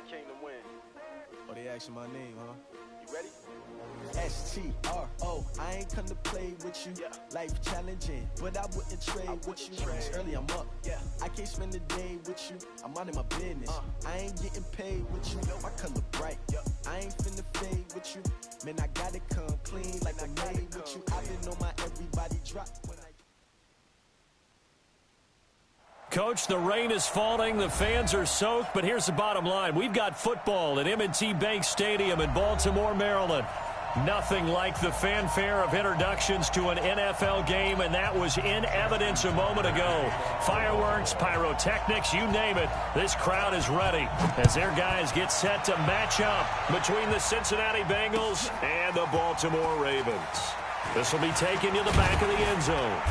came to win. Oh, they asking my name, huh? You ready? STRO, I ain't come to play with you. Life challenging, but I wouldn't trade with you. It's early, I'm up. I can't spend the day with you. I'm minding my business. I ain't getting paid with you. My color bright. I ain't finna fade with you. Man, I gotta come clean like I made with you. I've been on my everybody drop when I... Coach, the rain is falling, the fans are soaked, but here's the bottom line. We've got football at M&T Bank Stadium in Baltimore, Maryland. Nothing like the fanfare of introductions to an NFL game, and that was in evidence a moment ago. Fireworks, pyrotechnics, you name it. This crowd is ready as their guys get set to match up between the Cincinnati Bengals and the Baltimore Ravens. This will be taken to the back of the end zone.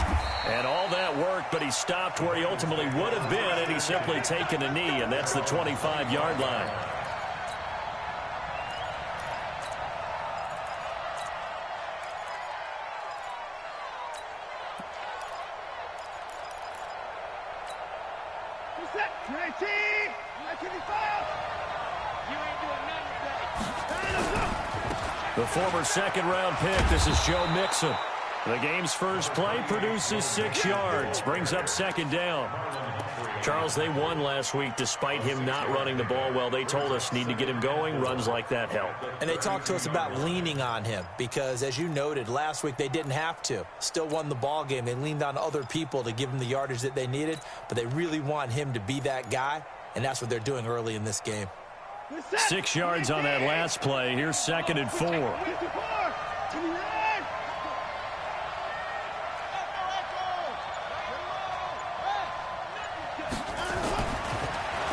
And all that worked, but he stopped where he ultimately would have been, and he's simply taken a knee, and that's the 25-yard line. The former second-round pick, this is Joe Mixon. The game's first play produces 6 yards, brings up second down. Charles, they won last week despite him not running the ball well. They told us need to get him going. Runs like that help. And they talked to us about leaning on him because, as you noted, last week they didn't have to. Still won the ball game. They leaned on other people to give them the yardage that they needed, but they really want him to be that guy, and that's what they're doing early in this game. 6 yards on that last play. Here's 2nd and 4.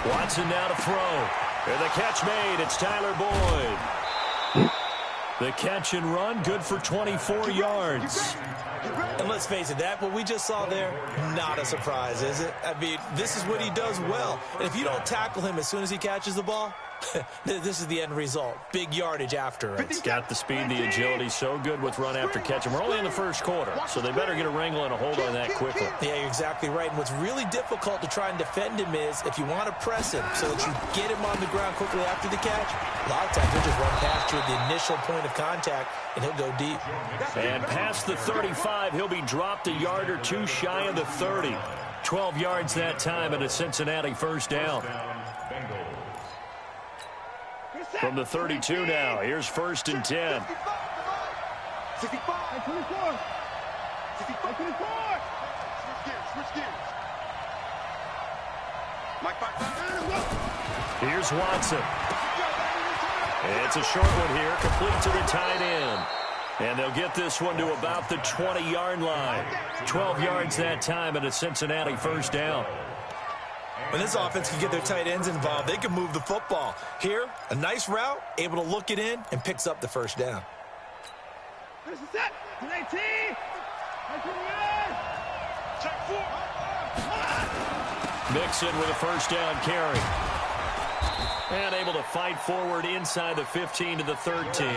Watson now to throw. And the catch made. It's Tyler Boyd. The catch and run, good for 24 yards. And let's face it, that what we just saw there, not a surprise, is it? I mean, this is what he does well. And if you don't tackle him as soon as he catches the ball, this is the end result. Big yardage after it. He's got the speed, the agility, so good with run after catch. And we're only in the first quarter, so they better get a wrangle and a hold on that quickly. Yeah, you're exactly right. And what's really difficult to try and defend him is if you want to press him so that you get him on the ground quickly after the catch, a lot of times he'll just run past you at the initial point of contact, and he'll go deep. And past the 35, he'll be dropped a yard or two shy of the 30. 12 yards that time and a Cincinnati first down. From the 32 now, here's 1st and 10. Here's Watson. It's a short one here, complete to the tight end. And they'll get this one to about the 20-yard line. 12 yards that time and a Cincinnati first down. When this offense can get their tight ends involved, they can move the football. Here, a nice route, able to look it in, and picks up the first down. Mixon with a first down carry. And able to fight forward inside the 15 to the 13.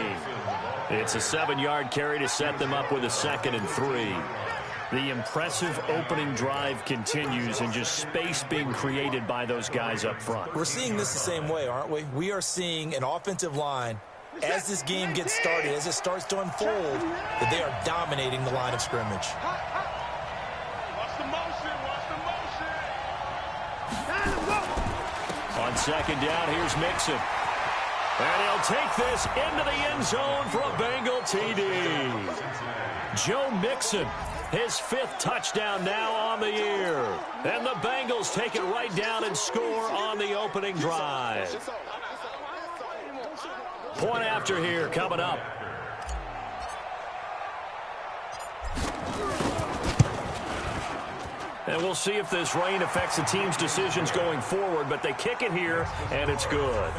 It's a 7-yard carry to set them up with a 2nd and 3. The impressive opening drive continues and just space being created by those guys up front. We're seeing this the same way, aren't we? We are seeing an offensive line, as this game gets started, as it starts to unfold, that they are dominating the line of scrimmage. On 2nd down, here's Mixon. And he'll take this into the end zone for a Bengal TD. Joe Mixon, his 5th touchdown now on the year. And the Bengals take it right down and score on the opening drive. Point after here coming up. And we'll see if this rain affects the team's decisions going forward, but they kick it here, and it's good.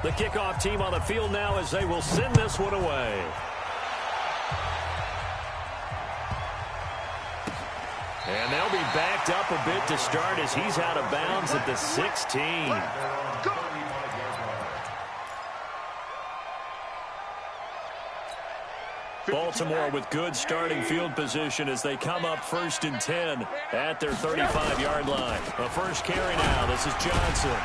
The kickoff team on the field now as they will send this one away. And they'll be backed up a bit to start as he's out of bounds at the 16. Baltimore with good starting field position as they come up 1st and 10 at their 35-yard line. The first carry now. This is Johnson.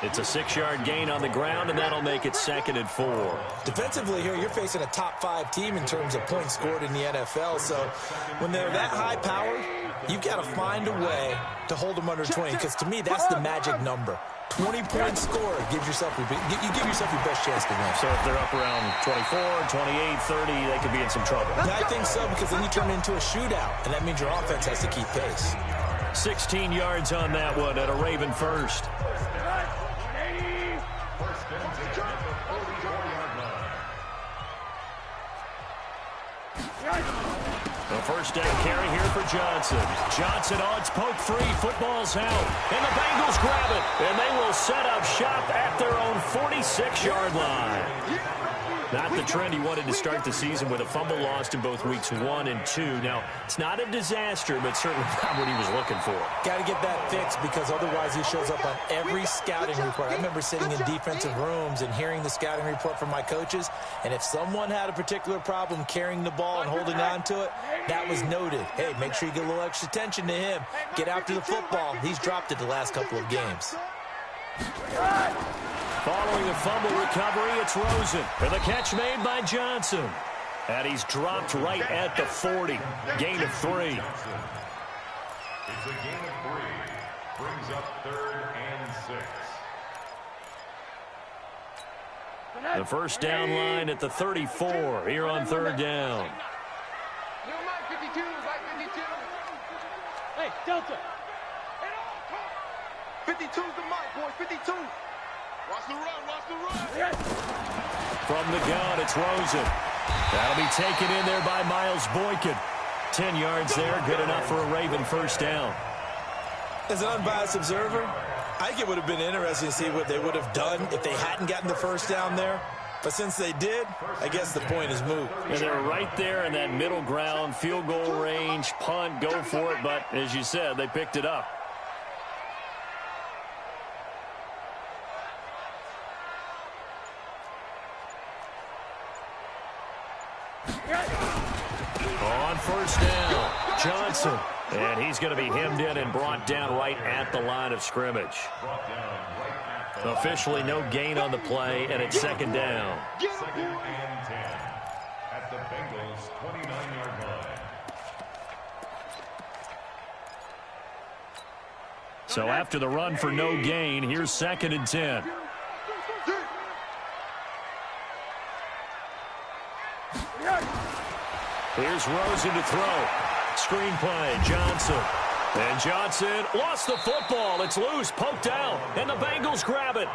It's a 6-yard gain on the ground, and that'll make it 2nd and 4. Defensively here, you're facing a top-5 team in terms of points scored in the NFL. So when they're that high-powered, you've got to find a way to hold them under 20, because to me, that's the magic number. 20 points scored, you give yourself your best chance to win. So if they're up around 24, 28, 30, they could be in some trouble. Yeah, I think so, because then you turn it into a shootout, and that means your offense has to keep pace. 16 yards on that one at a Raven first. The first down carry here for Johnson. Johnson odds poke free. Football's out. And the Bengals grab it. And they will set up shop at their own 46-yard line. Not the trend he wanted to start the season with a fumble lost in both weeks 1 and 2. Now, it's not a disaster, but certainly not what he was looking for. Got to get that fixed, because otherwise he shows up on every scouting report. I remember sitting in defensive rooms and hearing the scouting report from my coaches, and if someone had a particular problem carrying the ball and holding on to it, that was noted. Hey, make sure you get a little extra attention to him. Get after the football. He's dropped it the last couple of games. Following the fumble recovery, it's Rosen. And the catch made by Johnson. And he's dropped right at the 40. Gain of 3. It's a gain of 3. Brings up 3rd and 6. The first down line at the 34 here on 3rd down. 52. Hey, Delta. 52's the mic, boys. 52. Watch the run. From the gun, it's Rosen. That'll be taken in there by Miles Boykin. 10 yards there, good enough for a Raven first down. As an unbiased observer, I think it would have been interesting to see what they would have done if they hadn't gotten the first down there. But since they did, I guess the point is moot. And they're right there in that middle ground, field goal range, punt, go for it. But as you said, they picked it up. On first down, Johnson. And he's going to be hemmed in and brought down right at the line of scrimmage. Officially no gain on the play, and it's 2nd down. 2nd and 10 at the Bengals' 29-yard line. So after the run for no gain, here's 2nd and 10. Here's Rosen to throw. Screen play, Johnson. And Johnson lost the football. It's loose, poked out, and the Bengals grab it.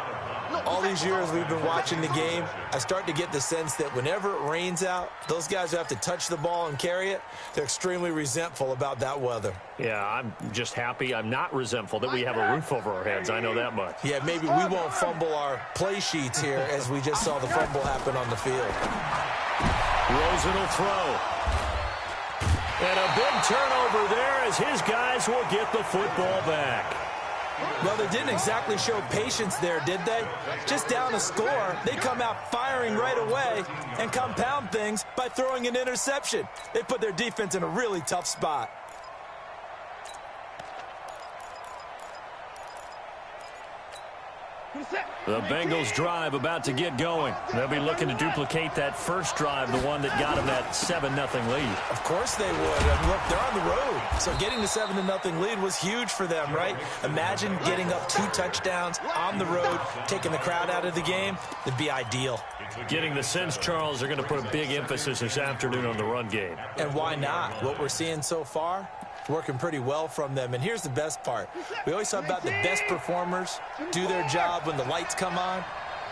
All these years we've been watching the game, I start to get the sense that whenever it rains out, those guys who have to touch the ball and carry it, they're extremely resentful about that weather. Yeah, I'm just happy I'm not resentful that we have a roof over our heads. I know that much. Yeah, maybe we won't fumble our play sheets here as we just saw the fumble happen on the field. Rosen will throw. And a big turnover there as his guys will get the football back. Well, they didn't exactly show patience there, did they? Just down a score, they come out firing right away and compound things by throwing an interception. They put their defense in a really tough spot. The Bengals drive about to get going. They'll be looking to duplicate that first drive, the one that got them that 7-0 lead. Of course they would. And look, they're on the road. So getting the 7-0 lead was huge for them, right? Imagine getting up 2 touchdowns on the road, taking the crowd out of the game. It'd be ideal. Getting the sense, Charles, they're going to put a big emphasis this afternoon on the run game. And why not? What we're seeing so far, working pretty well from them. And here's the best part. We always talk about the best performers do their job when the lights come on.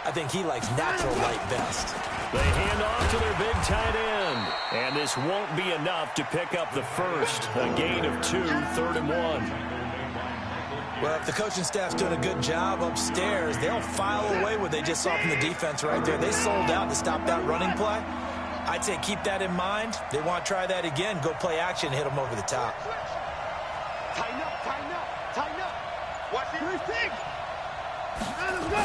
I think he likes natural light best. They hand off to their big tight end. And this won't be enough to pick up the first. A gain of 2, 3rd and 1. Well, if the coaching staff's doing a good job upstairs, they'll file away what they just saw from the defense right there. They sold out to stop that running play. I'd say keep that in mind. They want to try that again. Go play action, hit them over the top. Tighten up, tighten up, tighten up. Watch it. Let's go.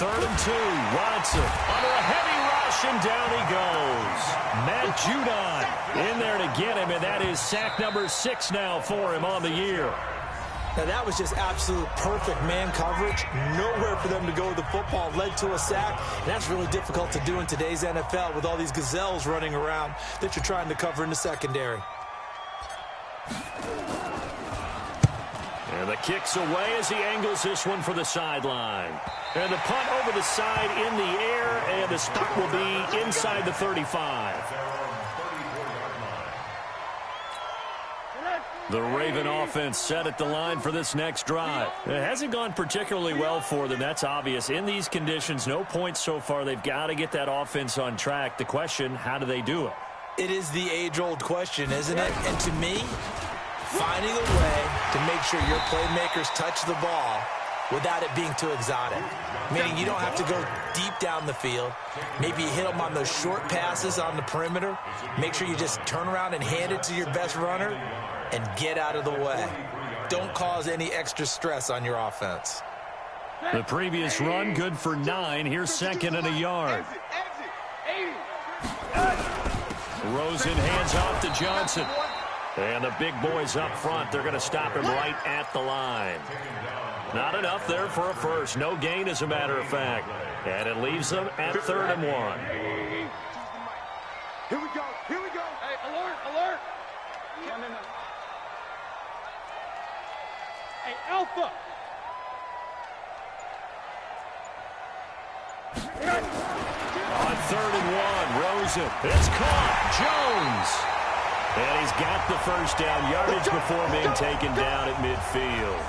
3rd and 2, Watson under a heavy rush. rush, and down he goes. Matt Judon in there to get him, and that is sack number 6 now for him on the year. Now, that was just absolute perfect man coverage. Nowhere for them to go with the football. Led to a sack. And that's really difficult to do in today's NFL with all these gazelles running around that you're trying to cover in the secondary. And the kick's away as he angles this one for the sideline. And the punt over the side in the air, and the spot will be inside the 35. The Raven offense set at the line for this next drive. It hasn't gone particularly well for them. That's obvious. In these conditions, no points so far. They've got to get that offense on track. The question, how do they do it? It is the age-old question, isn't it? And to me, finding a way to make sure your playmakers touch the ball without it being too exotic. Meaning you don't have to go deep down the field. Maybe you hit them on those short passes on the perimeter. Make sure you just turn around and hand it to your best runner and get out of the way. Don't cause any extra stress on your offense. The previous run, good for 9. Here's 2nd and a yard. Rosen hands off to Johnson. And the big boys up front, they're going to stop him right at the line. Not enough there for a first. No gain, as a matter of fact. And it leaves them at 3rd and 1. Here we go. Here we go. Hey, alert, alert. Hey, Alpha. On 3rd and 1, Rosen. It's caught. Jones. And he's got the first down yardage before being taken down at midfield.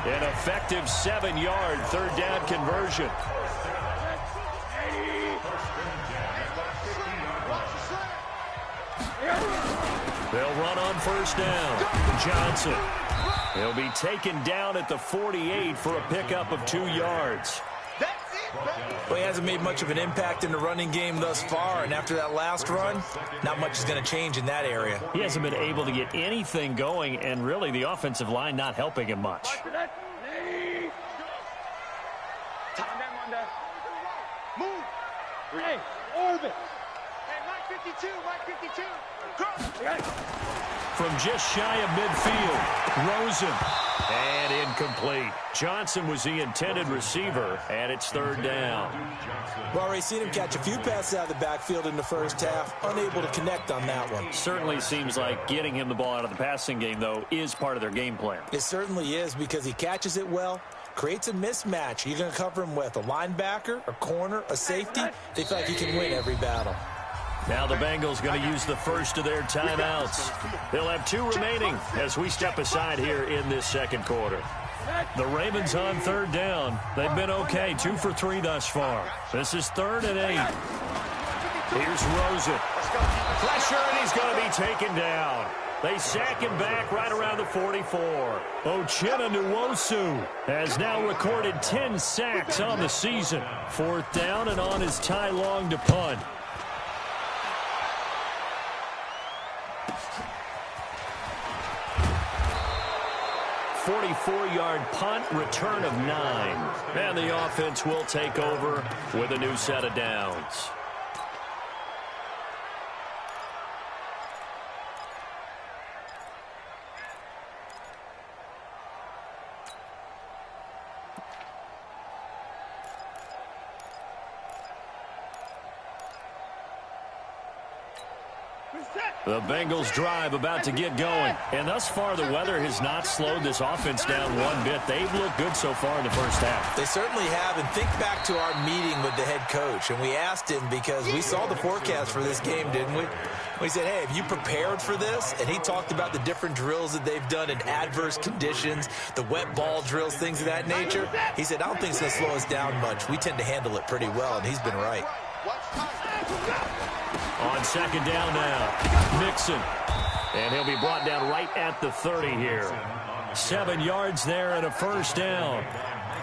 An effective 7-yard 3rd down conversion. They'll run on 1st down. Johnson. He'll be taken down at the 48 for a pickup of 2 yards. Well, he hasn't made much of an impact in the running game thus far, and after that last run, not much is going to change in that area. He hasn't been able to get anything going, and really the offensive line not helping him much. Move. Hey, orbit. Hey, Mike 52, Mike 52. From just shy of midfield, Rosen. And incomplete. Johnson was the intended receiver, and it's 3rd down. We've already seen him catch a few passes out of the backfield in the first half, unable to connect on that one. Certainly seems like getting him the ball out of the passing game, though, is part of their game plan. It certainly is, because he catches it well, creates a mismatch. You're going to cover him with a linebacker, a corner, a safety. They feel like he can win every battle. Now the Bengals going to use the first of their timeouts. They'll have 2 remaining as we step aside here in this 2nd quarter. The Ravens on 3rd down. They've been okay, 2 for 3 thus far. This is 3rd and 8. Here's Rosen. Pressure, and he's going to be taken down. They sack him back right around the 44. Uchenna Nwosu has now recorded 10 sacks on the season. 4th down, and on is Ty Long to punt. 44-yard punt, return of 9. And the offense will take over with a new set of downs. The Bengals drive about to get going. And thus far, the weather has not slowed this offense down one bit. They've looked good so far in the first half. They certainly have. And think back to our meeting with the head coach. And we asked him, because we saw the forecast for this game, didn't we? We said, hey, have you prepared for this? And he talked about the different drills that they've done in adverse conditions, the wet ball drills, things of that nature. He said, I don't think it's going to slow us down much. We tend to handle it pretty well, and he's been right. On 2nd down now, Mixon. And he'll be brought down right at the 30 here. 7 yards there and a first down.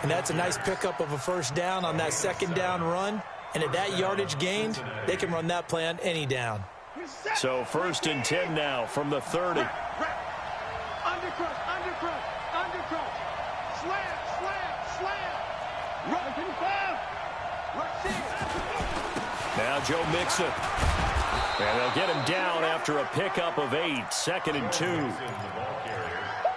And that's a nice pickup of a first down on that 2nd down run. And at that yardage gained, they can run that play on any down. So 1st and 10 now from the 30. Undercrush, undercrush, undercrush. Slam, slam, slam. Rush in 5. Rush in. Now Joe Mixon. And they'll get him down after a pickup of 8, 2nd and 2.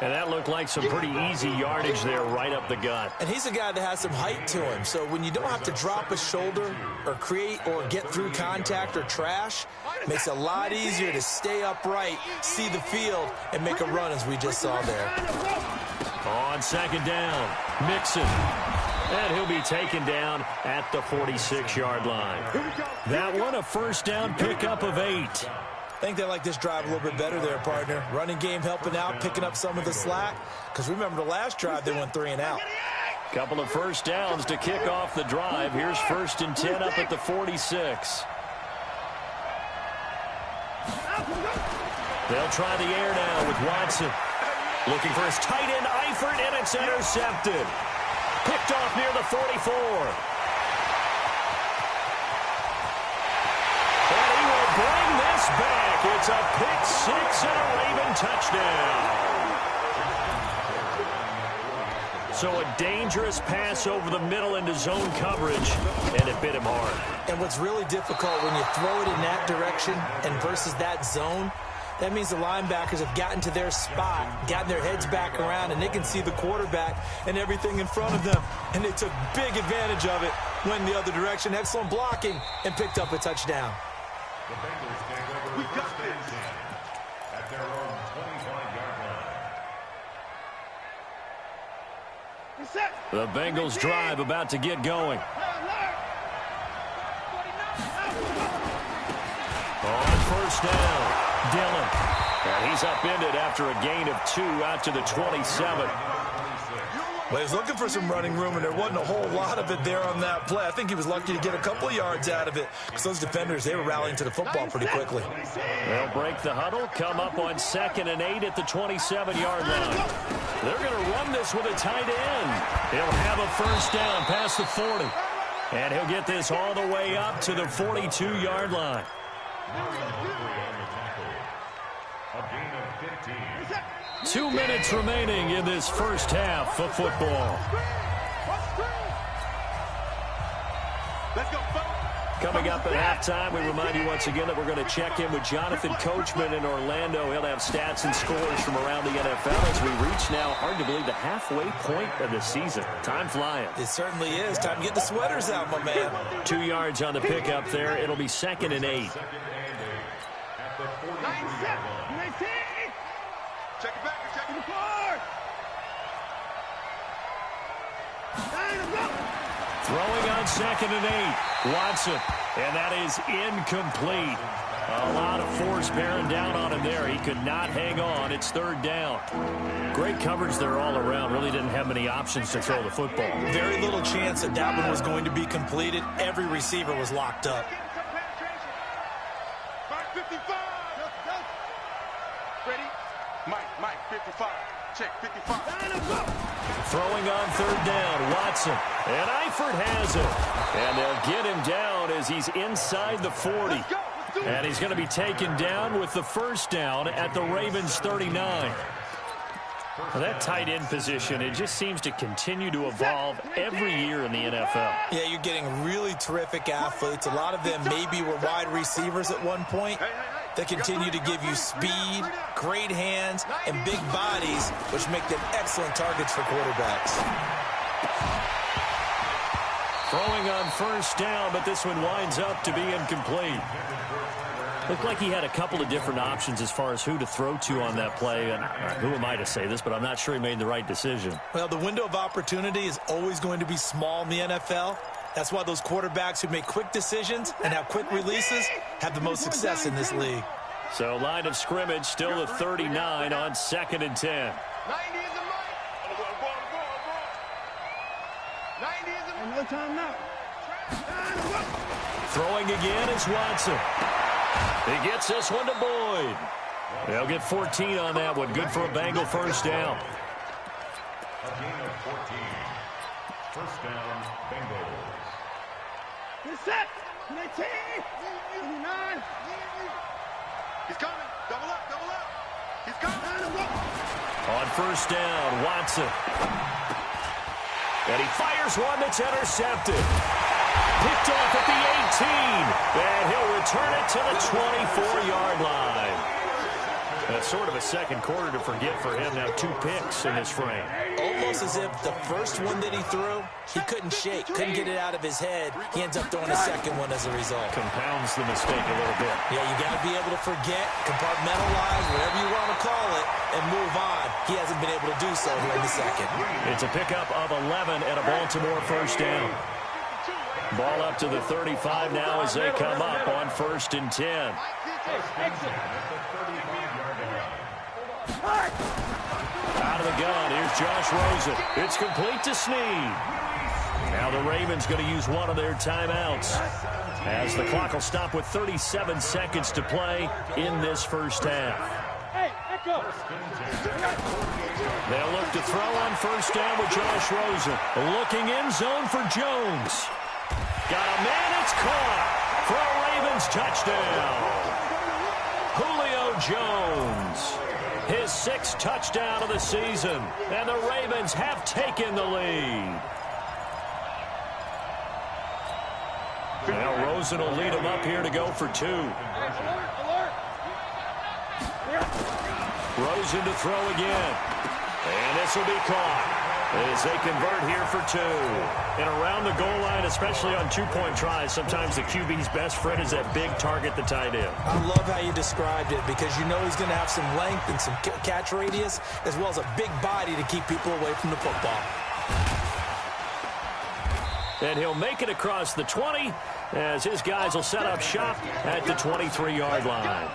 And that looked like some pretty easy yardage there right up the gut. And he's a guy that has some height to him. So when you don't have to drop a shoulder or create or get through contact or trash, it makes it a lot easier to stay upright, see the field, and make a run as we just saw there. On 2nd down, Mixon. And he'll be taken down at the 46-yard line. That one, a 1st down pickup of 8. I think they like this drive a little bit better there, partner. Running game helping out, picking up some of the slack. Because remember the last drive, they went 3 and out. Couple of 1st downs to kick off the drive. Here's 1st and 10 up at the 46. They'll try the air now with Watson. Looking for his tight end, Eifert, and it's intercepted. Picked off near the 44. And he will bring this back. It's a pick 6 and a Raven touchdown. So a dangerous pass over the middle into zone coverage, and it bit him hard. And what's really difficult when you throw it in that direction and versus that zone, that means the linebackers have gotten to their spot, gotten their heads back around, and they can see the quarterback and everything in front of them. And they took big advantage of it, went in the other direction, excellent blocking, and picked up a touchdown. The Bengals take over first and 10 at their own 25-yard line. The Bengals drive about to get going. On 1st down, Dillon. And he's upended after a gain of 2 out to the 27. Well, he's looking for some running room, and there wasn't a whole lot of it there on that play. I think he was lucky to get a couple of yards out of it because those defenders, they were rallying to the football pretty quickly. They'll break the huddle, come up on 2nd and 8 at the 27-yard line. They're going to run this with a tight end. He'll have a 1st down past the 40. And he'll get this all the way up to the 42-yard line. A gain of 15. 2 minutes remaining in this first half of football. Coming up at halftime, we remind you once again that we're going to check in with Jonathan Coachman in Orlando. He'll have stats and scores from around the NFL as we reach now, hard to believe, the halfway point of the season. Time flying. It certainly is. Time to get the sweaters out, my man. 2 yards on the pickup there. It'll be 2nd and 8. At the 43-yard line. Check it back. Check it back. Throwing on 2nd and 8. Watson. And that is incomplete. A lot of force bearing down on him there. He could not hang on. It's 3rd down. Great coverage there all around. Really didn't have many options to throw the football. Very little chance that that one was going to be completed. Every receiver was locked up. 55. Ready? Mike, 55. Check, 55. Throwing on 3rd down, Watson. And Eifert has it. And they'll get him down as he's inside the 40. And he's going to be taken down with the 1st down at the Ravens 39. Well, that tight end position, it just seems to continue to evolve every year in the NFL. Yeah, you're getting really terrific athletes. A lot of them maybe were wide receivers at one point. They continue to give you speed, great hands, and big bodies, which make them excellent targets for quarterbacks. Throwing on 1st down, but this one winds up to be incomplete. Looked like he had a couple of different options as far as who to throw to on that play. And who am I to say this, but I'm not sure he made the right decision. Well, the window of opportunity is always going to be small in the NFL. That's why those quarterbacks who make quick decisions and have quick releases have the most success in this league. So line of scrimmage still the 39 on 2nd and 10. 90 is the mic. 90 is the mic. No time now. Throwing again is Watson. He gets this one to Boyd. They'll get 14 on that one. Good for a Bengal 1st down. A gain of 14. 1st down, Bengals. Get set. 19. 9. He's coming. Double up. He's coming. On 1st down, Watson. And he fires one that's intercepted. Picked off at the 18. And he'll return it to the 24-yard line. That's sort of a second quarter to forget for him. Now 2 picks in this frame. Almost as if the first one that he threw, he couldn't shake, couldn't get it out of his head. He ends up throwing a second one as a result. Compounds the mistake a little bit. Yeah, you got to be able to forget, compartmentalize, whatever you want to call it, and move on. He hasn't been able to do so here in the second. It's a pickup of 11 and a Baltimore first down. Ball up to the 35 now as they come up on 1st and 10. Out of the gun, here's Josh Rosen. It's complete to Snead. Now the Ravens going to use one of their timeouts as the clock will stop with 37 seconds to play in this first half. They'll look to throw on 1st down with Josh Rosen. Looking in zone for Jones. Got a man, it's caught for a Ravens touchdown. Julio Jones. His 6th touchdown of the season. And the Ravens have taken the lead. Now Rosen will lead him up here to go for 2. Rosen to throw again. And this will be caught as they convert here for 2. And around the goal line, especially on 2-point tries, sometimes the QB's best friend is that big target, the tight end. I love how you described it because you know he's going to have some length and some catch radius as well as a big body to keep people away from the football. And he'll make it across the 20 as his guys will set up shop at the 23-yard line.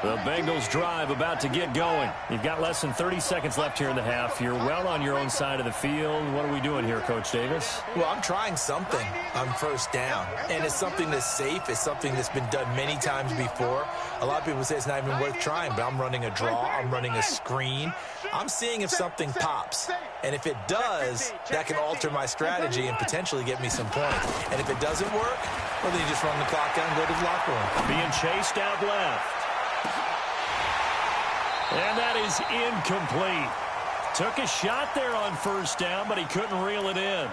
The Bengals drive about to get going. You've got less than 30 seconds left here in the half. You're well on your own side of the field. What are we doing here, Coach Davis? Well, I'm trying something on 1st down. And it's something that's safe. It's something that's been done many times before. A lot of people say it's not even worth trying, but I'm running a draw. I'm running a screen. I'm seeing if something pops. And if it does, that can alter my strategy and potentially get me some points. And if it doesn't work, well, then you just run the clock down and go to the locker room. Being chased out left. And that is incomplete. Took a shot there on 1st down, but he couldn't reel it in.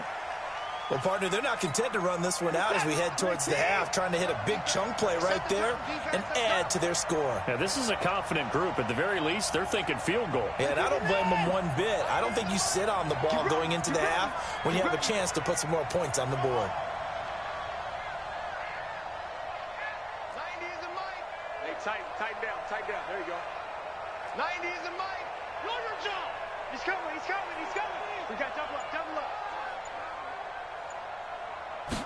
Well, partner, they're not content to run this one out as we head towards the half, trying to hit a big chunk play right there and add to their score. Yeah, this is a confident group. At the very least, they're thinking field goal. Yeah, and I don't blame them one bit. I don't think you sit on the ball going into the half when you have a chance to put some more points on the board. 90 is the mic. Hey, tighten down. There you go. 90 is the mic. Roll your jaw. He's coming. We got double up.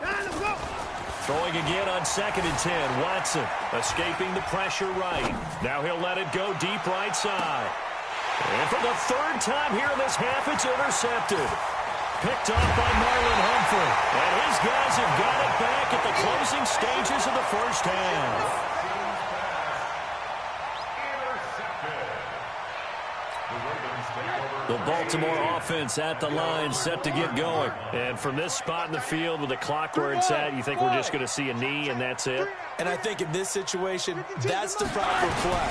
Let's go. Throwing again on 2nd and 10. Watson escaping the pressure right. Now he'll let it go deep right side. And for the 3rd time here in this half, it's intercepted. Picked off by Marlon Humphrey. And his guys have got it back at the closing stages of the first half. The Baltimore offense at the line, set to get going. And from this spot in the field with the clock where it's at, you think we're just going to see a knee and that's it? And I think in this situation, that's the proper play.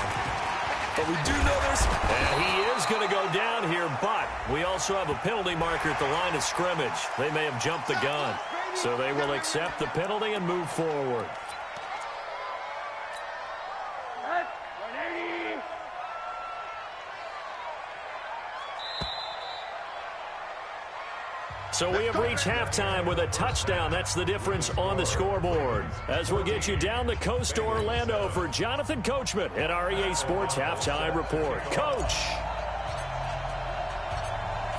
But we do know there's... And he is going to go down here, but we also have a penalty marker at the line of scrimmage. They may have jumped the gun. So they will accept the penalty and move forward. So we have reached halftime with a touchdown. That's the difference on the scoreboard. As we'll get you down the coast to Orlando for Jonathan Coachman at REA Sports Halftime Report. Coach!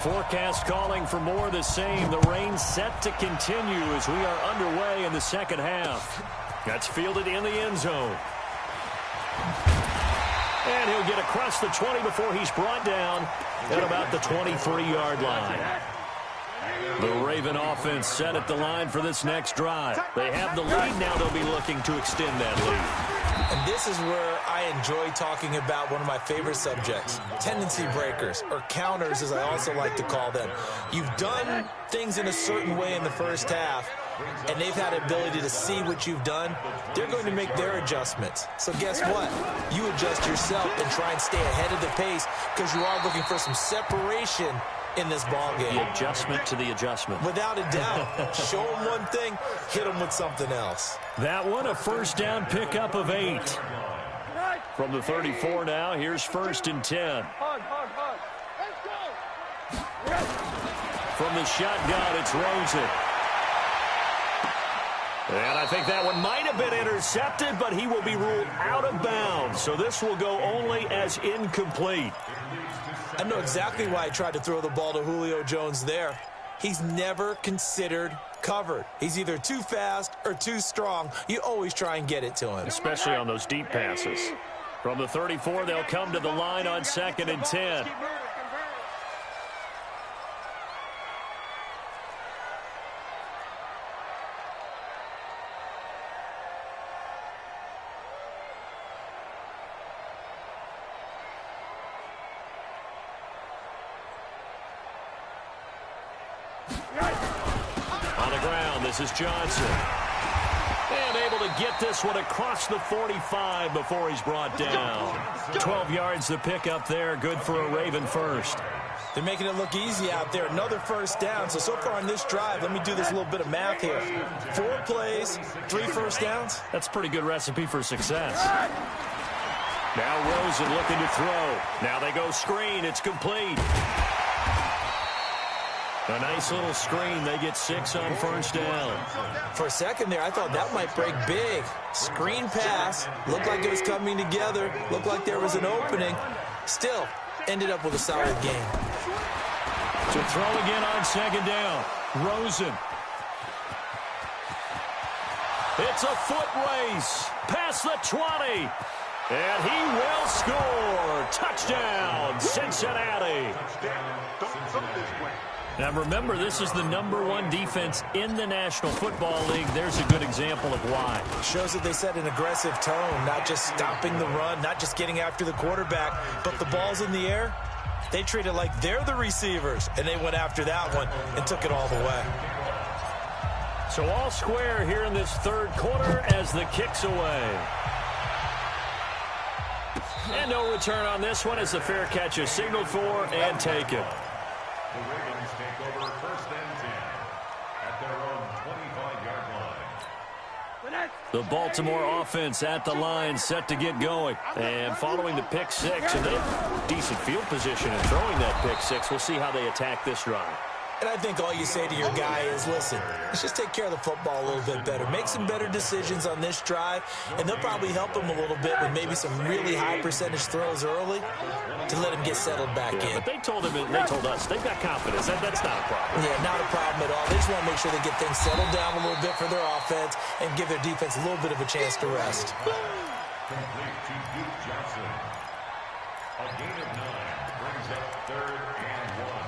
Forecast calling for more of the same. The rain set to continue as we are underway in the second half. That's fielded in the end zone. And he'll get across the 20 before he's brought down at about the 23-yard line. The Raven offense set at the line for this next drive. They have the lead now. They'll be looking to extend that lead. And this is where I enjoy talking about one of my favorite subjects, tendency breakers, or counters as I also like to call them. You've done things in a certain way in the first half, and they've had the ability to see what you've done. They're going to make their adjustments. So guess what? You adjust yourself and try and stay ahead of the pace because you are looking for some separation in this ball game. The adjustment to the adjustment. Without a doubt. Show them one thing, hit them with something else. That one, a first down pickup of 8. From the 34 now, here's 1st and 10. From the shotgun, it's Rosen. And I think that one might have been intercepted, but he will be ruled out of bounds. So this will go only as incomplete. I know exactly why he tried to throw the ball to Julio Jones there. He's never considered covered. He's either too fast or too strong. You always try and get it to him. Especially on those deep passes. From the 34, they'll come to the line on 2nd and 10. On the ground, this is Johnson. And able to get this one across the 45 before he's brought down. 12 yards to pick up there. Good for a Raven first. They're making it look easy out there. Another first down. So far on this drive, let me do this little bit of math here. 4 plays, 3 first downs. That's a pretty good recipe for success. Now Rosen looking to throw. Now they go screen. It's complete. A nice little screen. They get 6 on first down. For a second there, I thought that might break big. Screen pass. Looked like it was coming together. Looked like there was an opening. Still, ended up with a solid gain. To throw again on 2nd down. Rosen. It's a foot race. Past the 20. And he will score. Touchdown, Cincinnati. Now, remember, this is the #1 defense in the National Football League. There's a good example of why. Shows that they set an aggressive tone, not just stopping the run, not just getting after the quarterback, but the ball's in the air. They treat it like they're the receivers, and they went after that one and took it all the way. So all square here in this 3rd quarter as the kick's away. And no return on this one as the fair catch is signaled for and taken. The Ravens take over 1st and 10 at their own 25-yard line. The Baltimore offense at the line, set to get going. And following the pick 6, and they have decent field position in throwing that pick 6. We'll see how they attack this drive. And I think all you say to your guy is, listen, let's just take care of the football a little bit better. Make some better decisions on this drive, and they'll probably help him a little bit with maybe some really high percentage throws early to let him get settled back in. But they told us, they've got confidence. That's not a problem. Yeah, not a problem at all. They just want to make sure they get things settled down a little bit for their offense and give their defense a little bit of a chance to rest. Complete to Duke Johnson. A gain of 9 brings up 3rd and 1.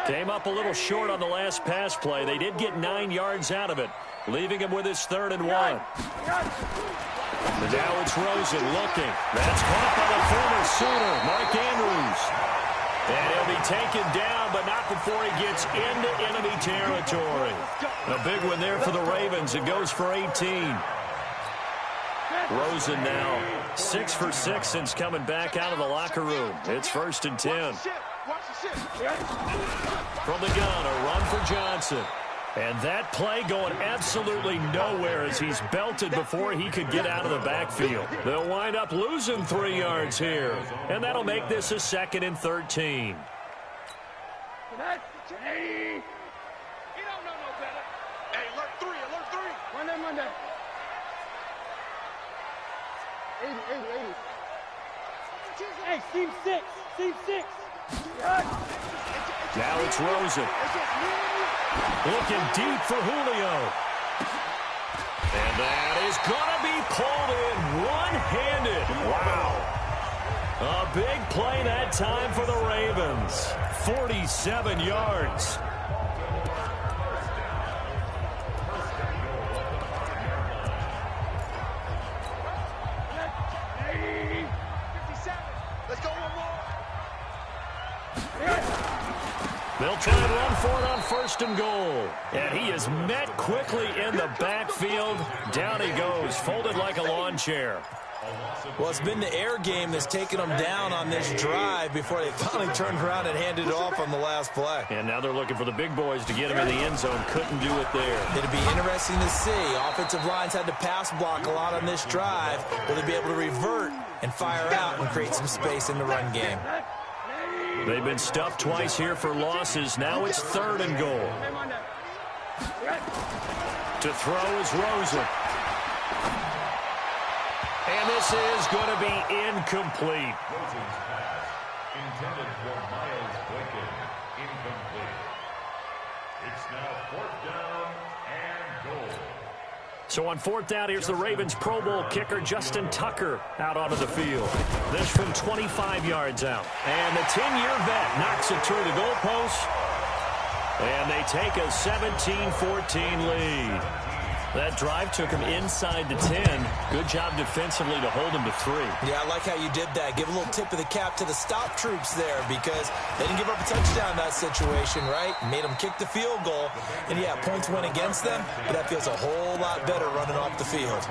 Came up a little short on the last pass play. They did get 9 yards out of it, leaving him with his 3rd and 1. And now it's Rosen looking. That's caught by the former Sooner, Mark Andrews. And he'll be taken down, but not before he gets into enemy territory. A big one there for the Ravens. It goes for 18. Rosen now 6 for 6 since coming back out of the locker room. It's 1st and 10. From the gun, a run for Johnson. And that play going absolutely nowhere as he's belted before he could get out of the backfield. They'll wind up losing 3 yards here. And that'll make this a 2nd and 13. You don't know no better. Hey, alert 3, alert 3. Monday. 80. Hey, team 6. Now it's Rosen. Looking deep for Julio. And that is going to be pulled in one-handed. Wow. A big play that time for the Ravens. 47 yards. They'll try and run for it on 1st and goal. And he is met quickly in the backfield. Down he goes, folded like a lawn chair. Well, it's been the air game that's taken them down on this drive before they finally turned around and handed it off on the last play. And now they're looking for the big boys to get him in the end zone. Couldn't do it there. It'll be interesting to see. Offensive lines had to pass block a lot on this drive. Will they be able to revert and fire out and create some space in the run game? They've been stuffed twice here for losses. Now it's 3rd and goal. To throw is Rosen. And this is going to be incomplete. Rosen's pass, intended for Miles Boykin, incomplete. It's now 4th down and goal. So on 4th down, here's the Ravens Pro Bowl kicker Justin Tucker out onto the field. This from 25 yards out. And the 10-year vet knocks it through the goalpost. And they take a 17-14 lead. That drive took him inside the 10. Good job defensively to hold him to 3. Yeah, I like how you did that. Give a little tip of the cap to the stop troops there because they didn't give up a touchdown in that situation, right? Made them kick the field goal. And, yeah, points went against them, but that feels a whole lot better running off the field.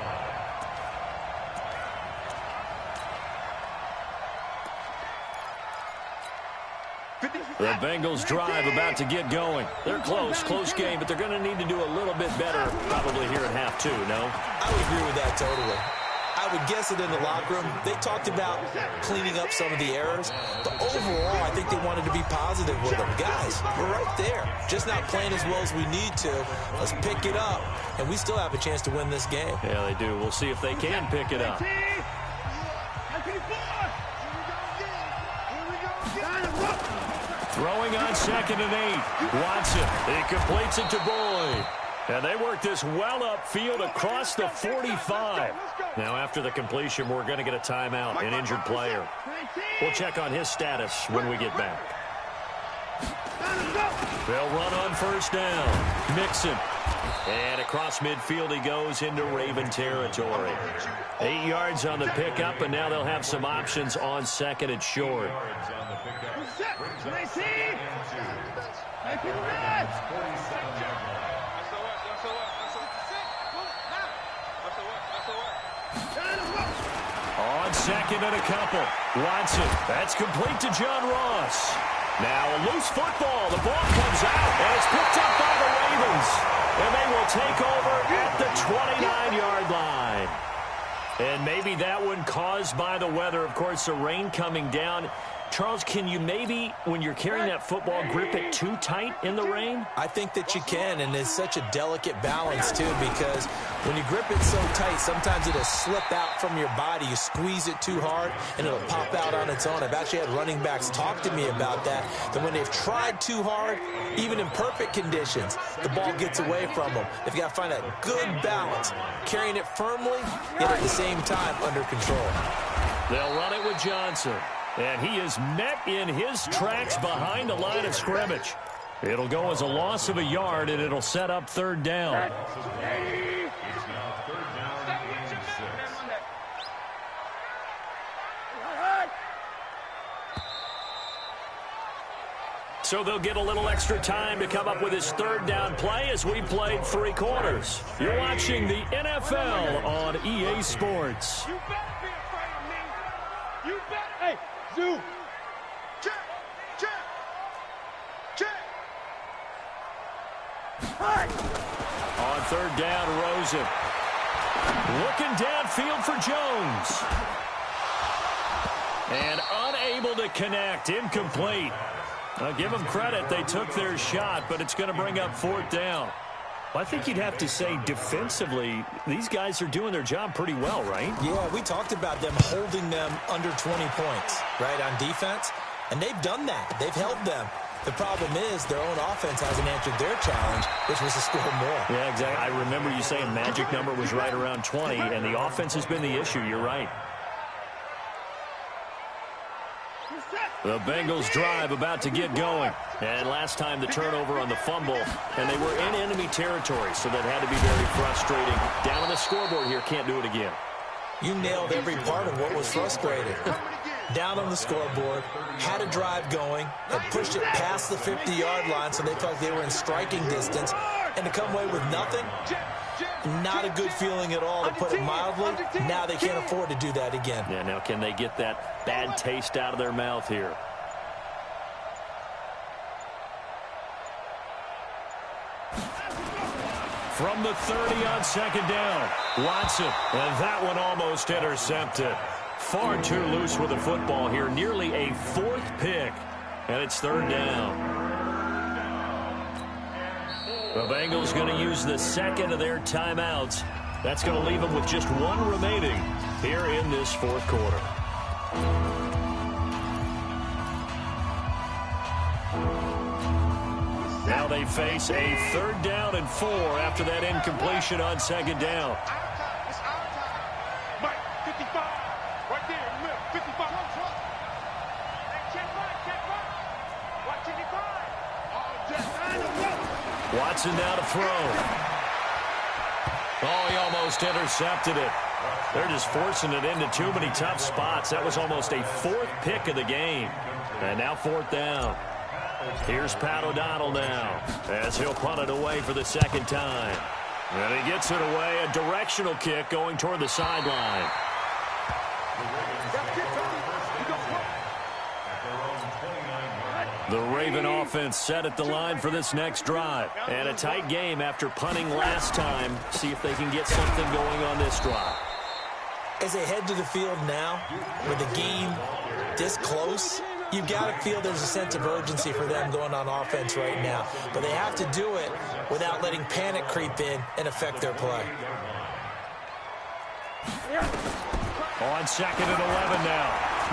The Bengals drive about to get going. They're close game, but they're going to need to do a little bit better probably here at half 2, no? I would agree with that totally. I would guess it in the locker room. They talked about cleaning up some of the errors, but overall, I think they wanted to be positive with them. Guys, we're right there. Just not playing as well as we need to. Let's pick it up, and we still have a chance to win this game. Yeah, they do. We'll see if they can pick it up. Throwing on 2nd and 8. Watson, he completes it to Boyd. And they work this well upfield across the 45. Now after the completion, we're going to get a timeout, an injured player. We'll check on his status when we get back. They'll run on 1st down. Mixon. And across midfield he goes into Raven territory. 8 yards on the pickup, and now they'll have some options on 2nd and short. On 2nd and a couple. Watson. That's complete to John Ross. Now a loose football. The ball comes out, and it's picked up by the Ravens. And they will take over at the 29-yard line. And maybe that one caused by the weather. Of course, the rain coming down. Charles, can you maybe, when you're carrying that football, grip it too tight in the rain? I think that you can, and it's such a delicate balance, too, because when you grip it so tight, sometimes it'll slip out from your body. You squeeze it too hard, and it'll pop out on its own. I've actually had running backs talk to me about that when they've tried too hard, even in perfect conditions, the ball gets away from them. They've got to find that good balance, carrying it firmly, yet at the same time under control. They'll run it with Johnson. And he is met in his tracks behind the line of scrimmage. It'll go as a loss of a yard, and it'll set up 3rd down. It's now 3rd down and 6. So they'll get a little extra time to come up with his 3rd down play as we played 3 quarters. You're watching the NFL on EA Sports. You better be afraid of me. You better. Hey, Zoo. Check. On 3rd down, Rosen. Looking downfield for Jones. And unable to connect. Incomplete. I'll give them credit. They took their shot, but it's going to bring up 4th down. Well, I think you'd have to say defensively, these guys are doing their job pretty well, right? Yeah, we talked about them holding them under 20 points, right, on defense. And they've done that. They've held them. The problem is their own offense hasn't answered their challenge, which was to score more. Yeah, exactly. I remember you saying magic number was right around 20, and the offense has been the issue. You're right. The Bengals drive about to get going. And last time the turnover on the fumble, and they were in enemy territory, so that had to be very frustrating. Down on the scoreboard here, can't do it again. You nailed every part of what was frustrating. Down on the scoreboard, had a drive going, had pushed it past the 50-yard line so they felt like they were in striking distance, and to come away with nothing, not a good feeling at all, to put it mildly. Now they can't afford to do that again. Yeah, now can they get that bad taste out of their mouth here? From the 30 on second down, Watson, and that one almost intercepted. Far too loose with the football here, nearly a fourth pick, and it's third down. The Bengals going to use the second of their timeouts. That's going to leave them with just one remaining here in this fourth quarter. Now they face a third down and 4 after that incompletion on second down. It's our time. Mike, 55. Right there in the middle. 55. Hey, check right. Watch 55. Watson now to throw. Oh, he almost intercepted it. They're just forcing it into too many tough spots. That was almost a fourth pick of the game. And now fourth down. Here's Pat O'Donnell now as he'll punt it away for the second time. And he gets it away, a directional kick going toward the sideline. The Raven offense set at the line for this next drive. And a tight game after punting last time. See if they can get something going on this drive. As they head to the field now, with the game this close, you've got to feel there's a sense of urgency for them going on offense right now. But they have to do it without letting panic creep in and affect their play. On second and 11 now.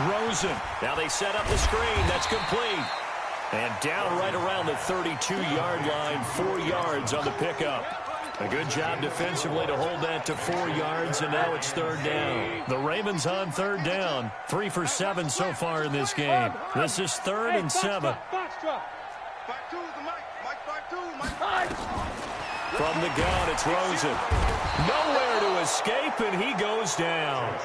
Rosen. Now they set up the screen. That's complete. And down right around the 32-yard line, 4 yards on the pickup. A good job defensively to hold that to 4 yards, and now it's third down. The Ravens on third down, 3 for 7 so far in this game. This is third and 7. From the gun, it's Rosen. Nowhere to escape, and he goes down.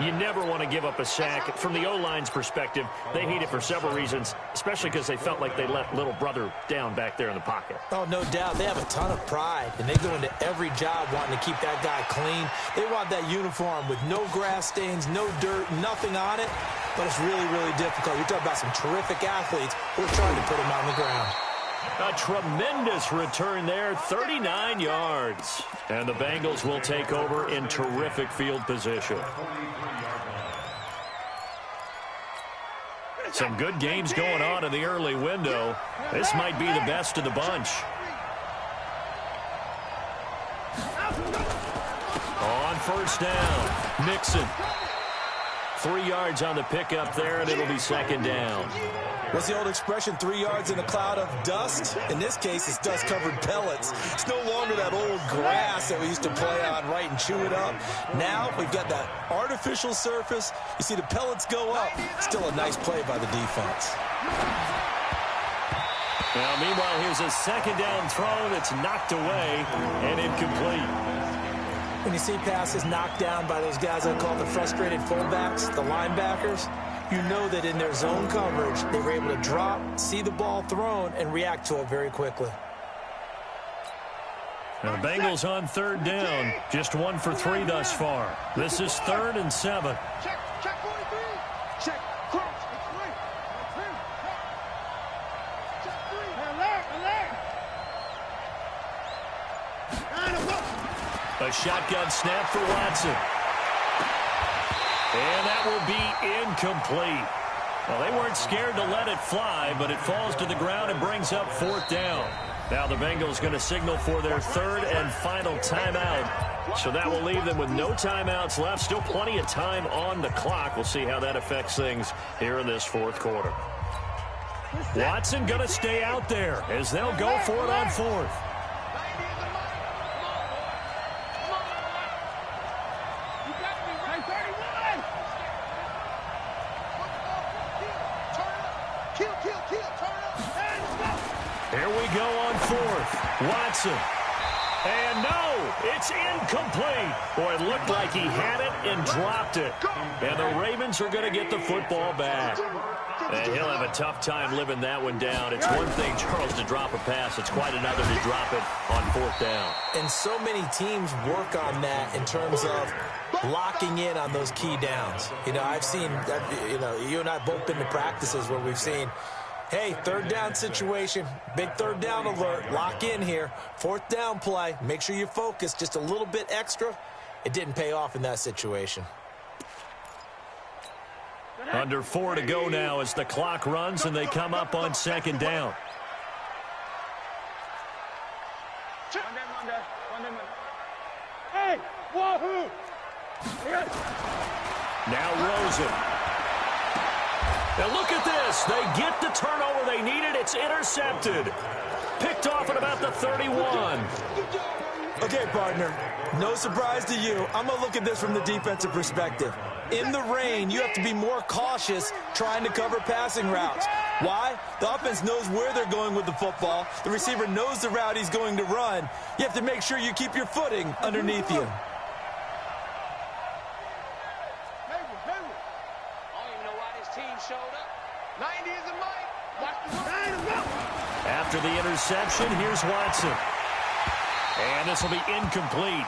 You never want to give up a sack. From the O-line's perspective, they hate it for several reasons, especially because they felt like they let little brother down back there in the pocket. Oh, no doubt. They have a ton of pride, and they go into every job wanting to keep that guy clean. They want that uniform with no grass stains, no dirt, nothing on it, but it's really, really difficult. You're talking about some terrific athletes who are trying to put him on the ground. A tremendous return there, 39 yards. And the Bengals will take over in terrific field position. Some good games going on in the early window. This might be the best of the bunch. On first down, Mixon. 3 yards on the pickup there, and it'll be second down. What's the old expression, 3 yards in a cloud of dust? In this case, it's dust-covered pellets. It's no longer that old grass that we used to play on, right, and chew it up. Now we've got that artificial surface. You see the pellets go up. Still a nice play by the defense. Now, meanwhile, here's a second down throw that's knocked away and incomplete. When you see passes knocked down by those guys I call the frustrated fullbacks, the linebackers, you know that in their zone coverage, they were able to drop, see the ball thrown, and react to it very quickly. Now the Bengals on third down, just 1 for 3 thus far. This is third and 7. Check 43. Check, cross. Check 3. A shotgun snap for Watson. And that will be incomplete. Well, they weren't scared to let it fly, but it falls to the ground and brings up fourth down. Now the Bengals going to signal for their third and final timeout. So that will leave them with no timeouts left. Still plenty of time on the clock. We'll see how that affects things here in this fourth quarter. Watson going to stay out there as they'll go for it on fourth. Here we go on fourth. Watson. And no, it's incomplete. Boy, it looked like he had it and dropped it. And the Ravens are going to get the football back. And he'll have a tough time living that one down. It's one thing, Charles, to drop a pass. It's quite another to drop it on 4th down. And so many teams work on that in terms of locking in on those key downs. You know, I've seen, you and I have both been to practices where we've seen, hey, 3rd down situation, big 3rd down alert, lock in here. 4th down play, make sure you focus just a little bit extra. It didn't pay off in that situation. Under 4 to go now as the clock runs and they come up on 2nd down. Hey, wahoo! Now Rosen. Now look at this. They get the turnover they needed. It's intercepted. Picked off at about the 31. Okay, partner, no surprise to you. I'm going to look at this from the defensive perspective. In the rain, you have to be more cautious trying to cover passing routes. Why? The offense knows where they're going with the football. The receiver knows the route he's going to run. You have to make sure you keep your footing underneath you. After the interception, here's Watson. And this will be incomplete.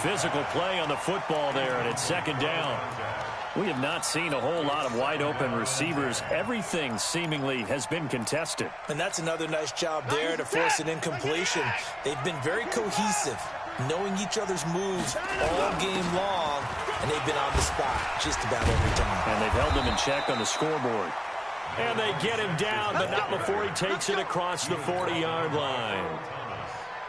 Physical play on the football there, and it's 2nd down. We have not seen a whole lot of wide-open receivers. Everything seemingly has been contested. And that's another nice job there to force an incompletion. They've been very cohesive, knowing each other's moves all game long, and they've been on the spot just about every time. And they've held him in check on the scoreboard. And they get him down, but not before he takes it across the 40-yard line.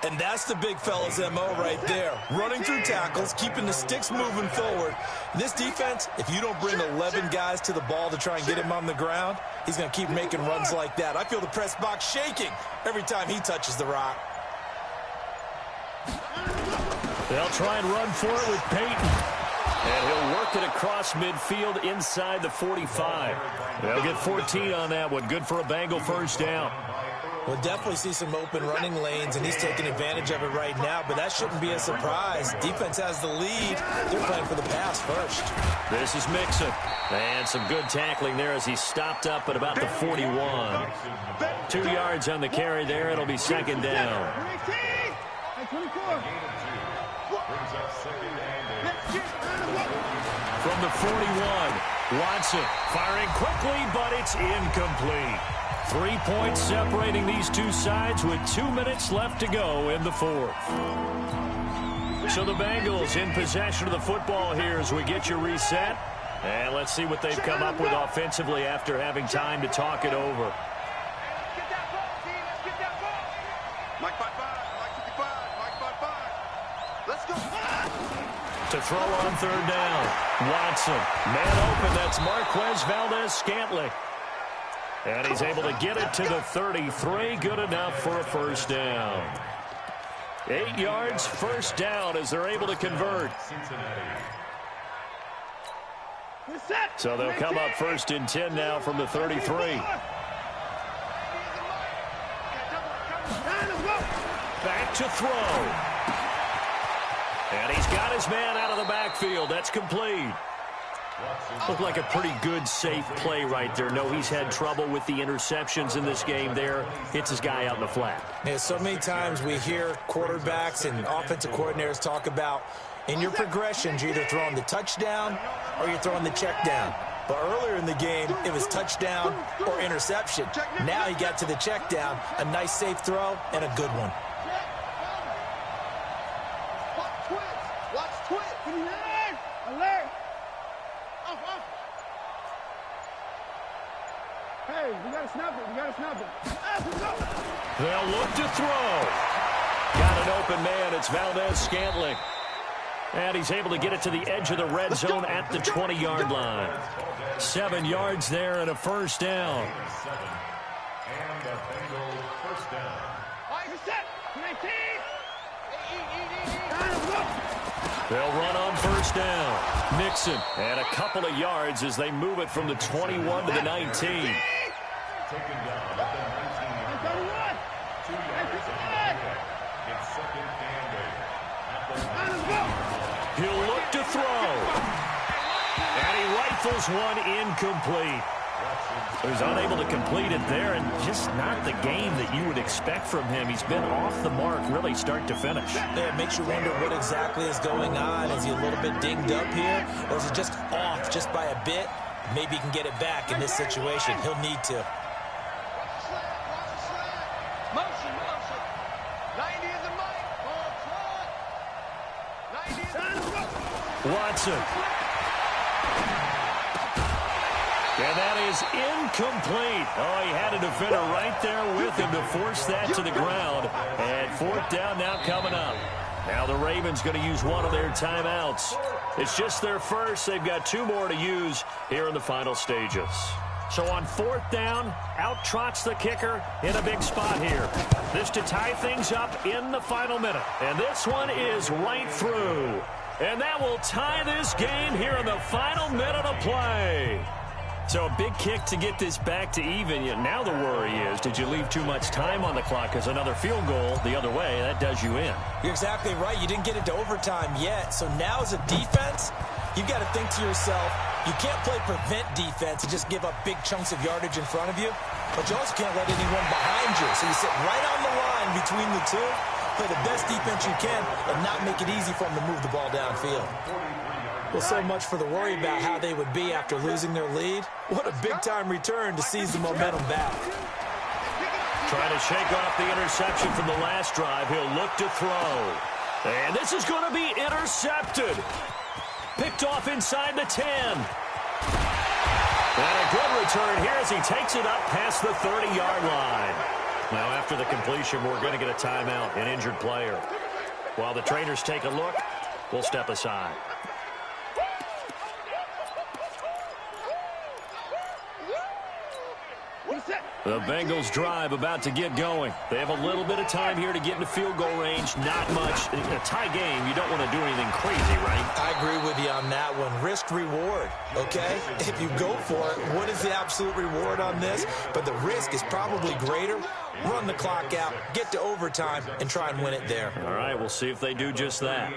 And that's the big fella's MO right there. Running through tackles, keeping the sticks moving forward. This defense, if you don't bring 11 guys to the ball to try and get him on the ground, he's going to keep making runs like that. I feel the press box shaking every time he touches the rock. They'll try and run for it with Peyton. And he'll work it across midfield inside the 45. They'll get 14 on that one. Good for a Bengal 1st down. We'll definitely see some open running lanes, and he's taking advantage of it right now, but that shouldn't be a surprise. Defense has the lead. They're playing for the pass first. This is Mixon. And some good tackling there as he stopped up at about the 41. 2 yards on the carry there. It'll be 2nd down. From the 41, Watson firing quickly, but it's incomplete. 3 points separating these two sides with 2 minutes left to go in the 4th. So the Bengals in possession of the football here as we get you reset. And let's see what they've come up with offensively after having time to talk it over. Let's get that ball, team. Let's get that ball. Mike 5-5, Mike 55, Mike 5-5. Let's go. To throw on 3rd down. Watson. Man open. That's Marquez Valdez-Scantling. And he's able to get it to the 33. Good enough for a 1st down. 8 yards, 1st down as they're able to convert. So they'll come up 1st and 10 now from the 33. Back to throw. And he's got his man out of the backfield. That's complete. Looked like a pretty good, safe play right there. No, he's had trouble with the interceptions in this game there. Hits his guy out in the flat. Yeah, so many times we hear quarterbacks and offensive coordinators talk about in your progressions, you're either throwing the touchdown or you're throwing the check down. But earlier in the game, it was touchdown or interception. Now he got to the check down, a nice safe throw, and a good one. Watch twitch. Alert. Hey, we gotta snap it. We gotta snap it. They'll look to throw. Got an open man. It's Valdez-Scantling. And he's able to get it to the edge of the red zone at the 20-yard line. 7 yards there and a 1st down. And the Bengals 1st down. They'll run on 1st down. Mixon and a couple of yards as they move it from the 21 to the 19. Taken down at the 19-yard line. 2 yards on the pickup. It's 2nd and 8. At the He'll look to throw. And he rifles one incomplete. He's unable to complete it there, and just not the game that you would expect from him. He's been off the mark really start to finish. Yeah, it makes you wonder what exactly is going on. Is he a little bit dinged up here, or is he just off just by a bit? Maybe he can get it back in this situation. He'll need to. Motion, motion. 90 is the mic. Forward, 90 is the Watson. And that is incomplete. Oh, he had a defender right there with him to force that to the ground. And fourth down now coming up. Now the Ravens going to use one of their timeouts. It's just their first. They've got 2 more to use here in the final stages. So on fourth down, out trots the kicker in a big spot here. This to tie things up in the final minute. And this one is right through. And that will tie this game here in the final minute of play. So a big kick to get this back to even. Now the worry is, did you leave too much time on the clock? Because another field goal the other way, that does you in. You're exactly right. You didn't get into overtime yet. So now as a defense, you've got to think to yourself, you can't play prevent defense and just give up big chunks of yardage in front of you. But you also can't let anyone behind you. So you sit right on the line between the two, play the best defense you can, and not make it easy for them to move the ball downfield. Well, so much for the worry about how they would be after losing their lead. What a big-time return to seize the momentum back. Trying to shake off the interception from the last drive. He'll look to throw. And this is going to be intercepted. Picked off inside the 10. And a good return here as he takes it up past the 30-yard line. Now, after the completion, we're going to get a timeout, an injured player. While the trainers take a look, we'll step aside. The Bengals drive about to get going. They have a little bit of time here to get into field goal range. Not much. In a tie game, you don't want to do anything crazy, right? I agree with you on that one. Risk-reward, okay? If you go for it, what is the absolute reward on this? But the risk is probably greater. Run the clock out, get to overtime, and try and win it there. All right, we'll see if they do just that.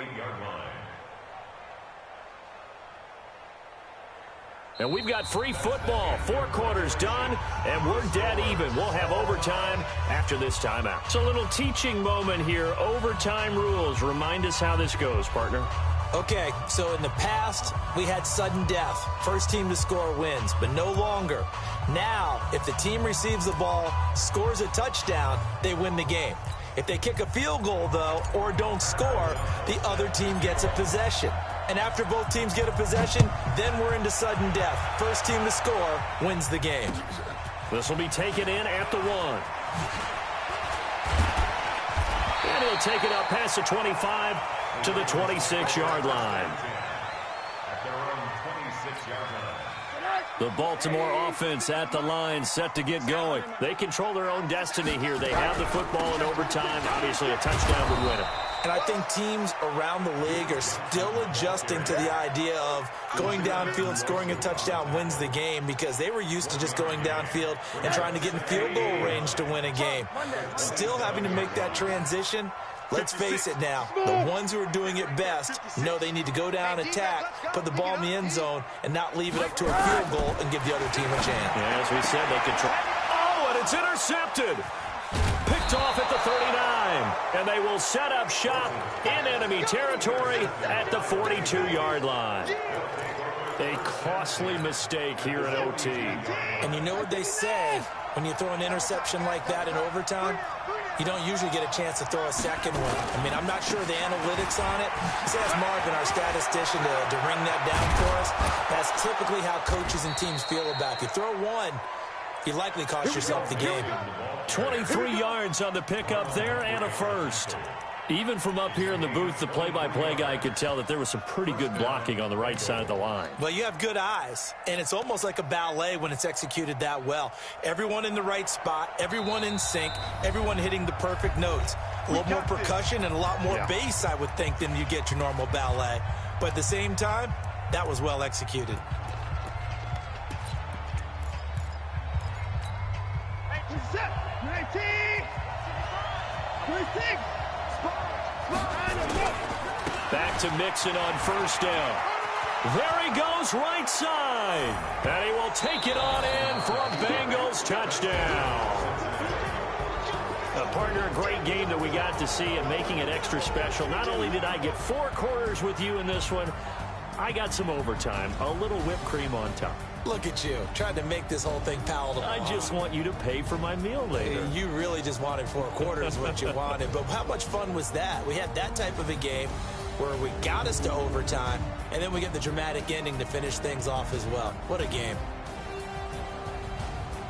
And we've got free football. 4 quarters done, and we're dead even. We'll have overtime after this timeout. So a little teaching moment here. Overtime rules. Remind us how this goes, partner. Okay, so in the past, we had sudden death. First team to score wins, but no longer. Now, if the team receives the ball, scores a touchdown, they win the game. If they kick a field goal, though, or don't score, the other team gets a possession. And after both teams get a possession, then we're into sudden death. First team to score wins the game. This will be taken in at the 1. And he'll take it up past the 25 to the 26-yard line. At their own 26-yard line. The Baltimore offense at the line, set to get going. They control their own destiny here. They have the football in overtime. Obviously, a touchdown would win it. And I think teams around the league are still adjusting to the idea of going downfield, scoring a touchdown wins the game, because they were used to just going downfield and trying to get in field goal range to win a game. Still having to make that transition. Let's face it now, the ones who are doing it best know they need to go down, attack, put the ball in the end zone, and not leave it up to a field goal and give the other team a chance. Yeah, as we said, they control. Oh, and it's intercepted. Picked off at the 39, and they will set up shop in enemy territory at the 42-yard line. A costly mistake here in OT. And you know what they say, when you throw an interception like that in overtime, you don't usually get a chance to throw a second one. I mean, I'm not sure the analytics on it. Let's ask Marvin, our statistician, to ring that down for us. That's typically how coaches and teams feel about it. If you throw one, you likely cost yourself the game. 23 yards on the pickup there and a first. Even from up here in the booth, the play-by-play guy could tell that there was some pretty good blocking on the right side of the line. Well, you have good eyes, and it's almost like a ballet when it's executed that well. Everyone in the right spot, everyone in sync, everyone hitting the perfect notes. A little more percussion and a lot more bass, I would think, than you get your normal ballet. But at the same time, that was well executed. Set. 19. 26. Back to Mixon on first down. There he goes right side. line. And he will take it on in for a Bengals touchdown. Partner, a great game that we got to see and making it extra special. Not only did I get 4 quarters with you in this one, I got some overtime, a little whipped cream on top. Look at you, trying to make this whole thing palatable. I just want you to pay for my meal later. You really just wanted 4 quarters what you wanted. But how much fun was that? We had that type of a game where we got us to overtime, and then we get the dramatic ending to finish things off as well. What a game.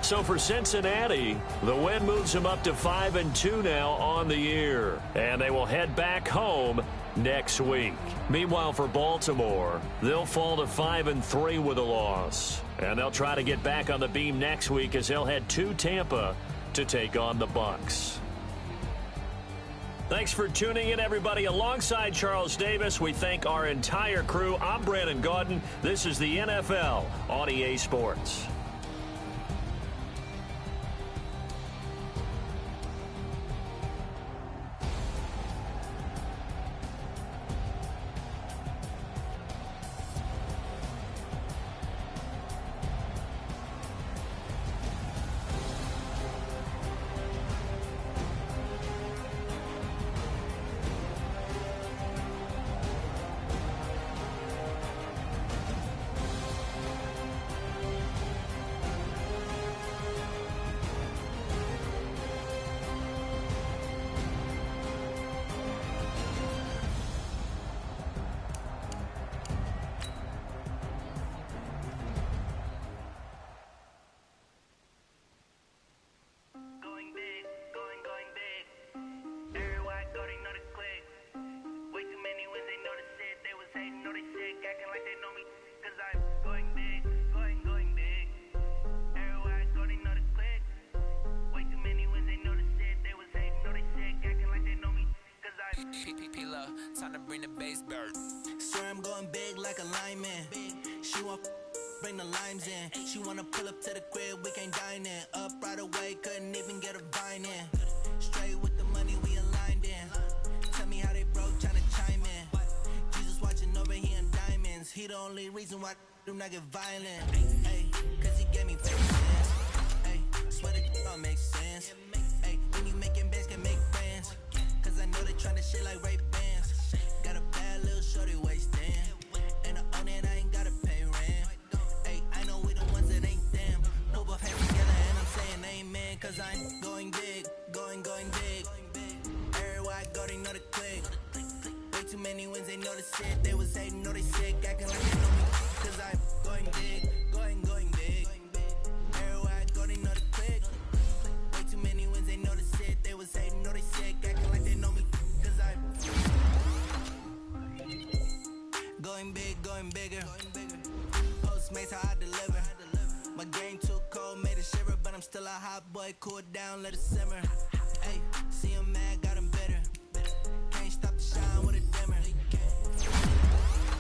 So for Cincinnati, the win moves them up to 5-2 now on the year. And they will head back home next week. Meanwhile, for Baltimore, they'll fall to 5-3 with a loss. And they'll try to get back on the beam next week as they'll head to Tampa to take on the Bucs. Thanks for tuning in, everybody. Alongside Charles Davis, we thank our entire crew. I'm Brandon Gaudin. This is the NFL on EA Sports. Time to bring the bass bird. Swear I'm going big like a lineman. She want bring the limes in. She wanna pull up to the crib, we can't dine in. Up right away, couldn't even get a vine in. Straight with the money, we aligned in. Tell me how they broke, tryna chime in. Jesus watching over here in diamonds. He the only reason why do not get violent. Ay, cause he gave me patience. Ay, swear that all makes sense. Ay, when you making bands, can make friends. Cause I know they tryna shit like Ray Bans. Got a bad little shorty wasting. And I own it, I ain't gotta pay rent. Hey, I know we the ones that ain't them. Pull both hands together and I'm saying amen. Cause I'm going big, going big. Everywhere I go, they know the click. Way too many wins, they know the shit. They was hating, know they sick, acting like they know me. Cause I'm going big, going big. Everywhere I go, they know the click. Way too many wins, they know the shit. They was hating, know they sick, acting like they know me. Cause I'm going big, going bigger. Postmates how I deliver. My game too cold, made it shiver, but I'm still a hot boy. Cool it down, let it simmer. Hey, see him mad, got him bitter. Can't stop the shine with a dimmer.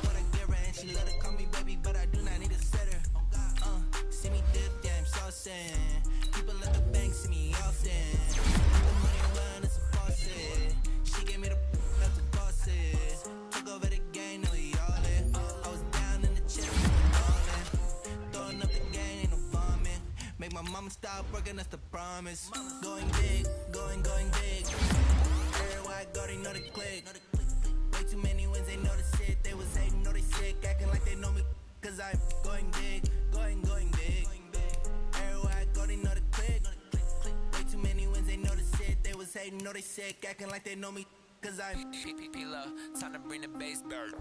What I give her, and she let her call me baby, but I do not need a sitter. See me dip, yeah, I'm saucing. People at the bank see me often. The money run, it's a faucet. She gave me the left the bosses. Took over the game, now we all in. I was down in the chip, ballin'. Throwing up the game, ain't no vomit. Make my mama stop working, that's the promise. Going big, going big. Everywhere I go, they know the click. Way too many wins, they know the shit. They was hating, know they sick, acting like they know me. Cause I'm going big, going big. Everywhere I go, they know the click. Way too many wins, they know the shit. They was hating, know they sick, acting like they know me. Cause I'm P-P-P-Love, time to bring the bass bird.